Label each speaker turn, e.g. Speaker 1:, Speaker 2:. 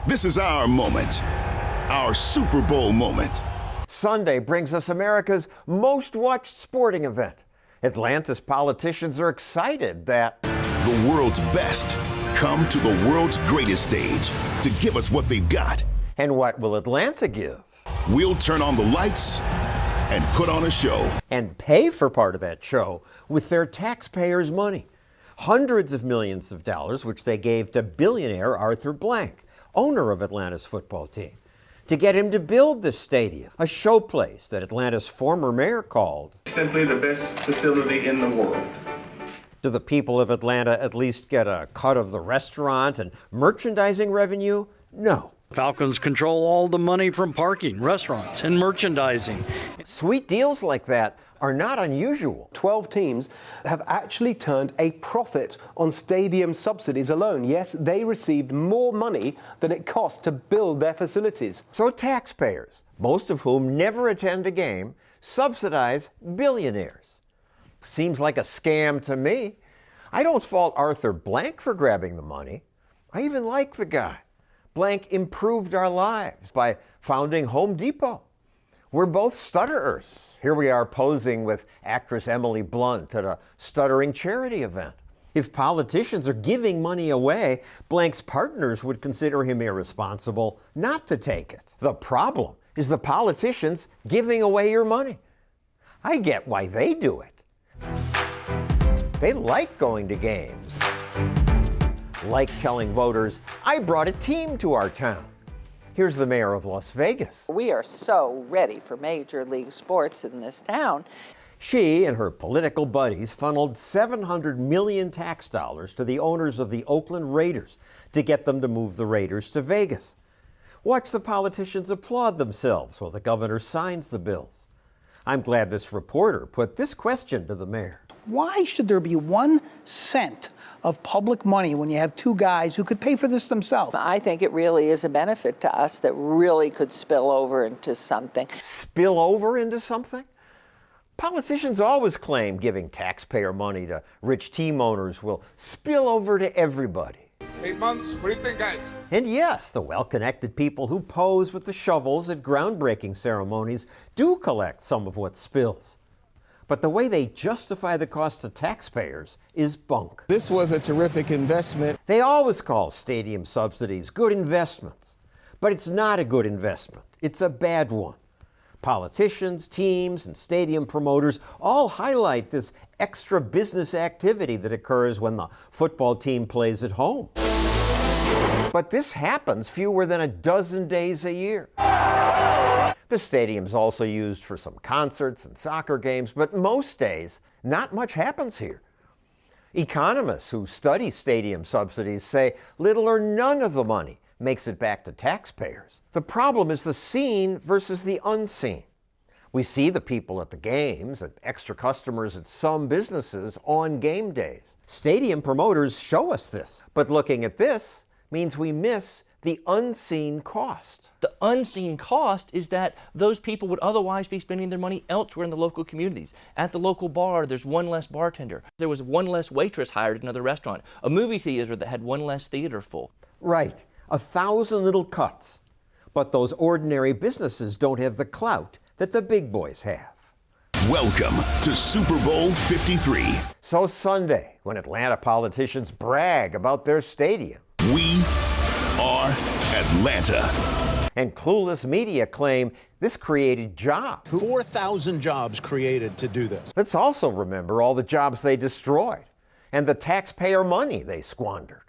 Speaker 1: This is our moment, our Super Bowl moment.
Speaker 2: Sunday brings us America's most watched sporting event. Atlanta's politicians are excited that
Speaker 1: the world's best come to the world's greatest stage to give us what they've got.
Speaker 2: And what will Atlanta give?
Speaker 1: We'll turn on the lights and put on a show.
Speaker 2: And pay for part of that show with their taxpayers' money. Hundreds of millions of dollars, which they gave to billionaire Arthur Blank, owner of Atlanta's football team, to get him to build this stadium, a showplace that Atlanta's former mayor called
Speaker 3: simply the best facility in the world.
Speaker 2: Do the people of Atlanta at least get a cut of the restaurant and merchandising revenue? No.
Speaker 4: Falcons control all the money from parking, restaurants, and merchandising.
Speaker 2: Sweet deals like that are not unusual.
Speaker 5: 12 teams have actually turned a profit on stadium subsidies alone. Yes, they received more money than it cost to build their facilities.
Speaker 2: So taxpayers, most of whom never attend a game, subsidize billionaires. Seems like a scam to me. I don't fault Arthur Blank for grabbing the money. I even like the guy. Blank improved our lives by founding Home Depot. We're both stutterers. Here we are posing with actress Emily Blunt at a stuttering charity event. If politicians are giving money away, Blank's partners would consider him irresponsible not to take it. The problem is the politicians giving away your money. I get why they do it. They like going to games, like telling voters, I brought a team to our town. Here's the mayor of Las Vegas.
Speaker 6: We are so ready for major league sports in this town.
Speaker 2: She and her political buddies funneled $700 million tax dollars to the owners of the Oakland Raiders to get them to move the Raiders to Vegas. Watch the politicians applaud themselves while the governor signs the bills. I'm glad this reporter put this question to the mayor.
Speaker 7: Why should there be 1 cent of public money when you have two guys who could pay for this themselves?
Speaker 6: I think it really is a benefit to us that really could spill over into something.
Speaker 2: Spill over into something? Politicians always claim giving taxpayer money to rich team owners will spill over to everybody.
Speaker 8: 8 months? What do you think, guys?
Speaker 2: And yes, the well-connected people who pose with the shovels at groundbreaking ceremonies do collect some of what spills. But the way they justify the cost to taxpayers is bunk.
Speaker 9: This was a terrific investment.
Speaker 2: They always call stadium subsidies good investments, but it's not a good investment. It's a bad one. Politicians, teams, and stadium promoters all highlight this extra business activity that occurs when the football team plays at home. But this happens fewer than a dozen days a year. The stadium's also used for some concerts and soccer games, but most days, not much happens here. Economists who study stadium subsidies say little or none of the money makes it back to taxpayers. The problem is the seen versus the unseen. We see the people at the games and extra customers at some businesses on game days. Stadium promoters show us this, but looking at this means we miss the unseen cost.
Speaker 10: The unseen cost is that those people would otherwise be spending their money elsewhere in the local communities. At the local bar, there's one less bartender. There was one less waitress hired at another restaurant. A movie theater that had one less theater full.
Speaker 2: Right, 1,000 little cuts. But those ordinary businesses don't have the clout that the big boys have.
Speaker 1: Welcome to Super Bowl 53.
Speaker 2: So Sunday, when Atlanta politicians brag about their stadium,
Speaker 1: we are Atlanta.
Speaker 2: And clueless media claim this created jobs.
Speaker 9: 4,000 jobs created to do this.
Speaker 2: Let's also remember all the jobs they destroyed and the taxpayer money they squandered.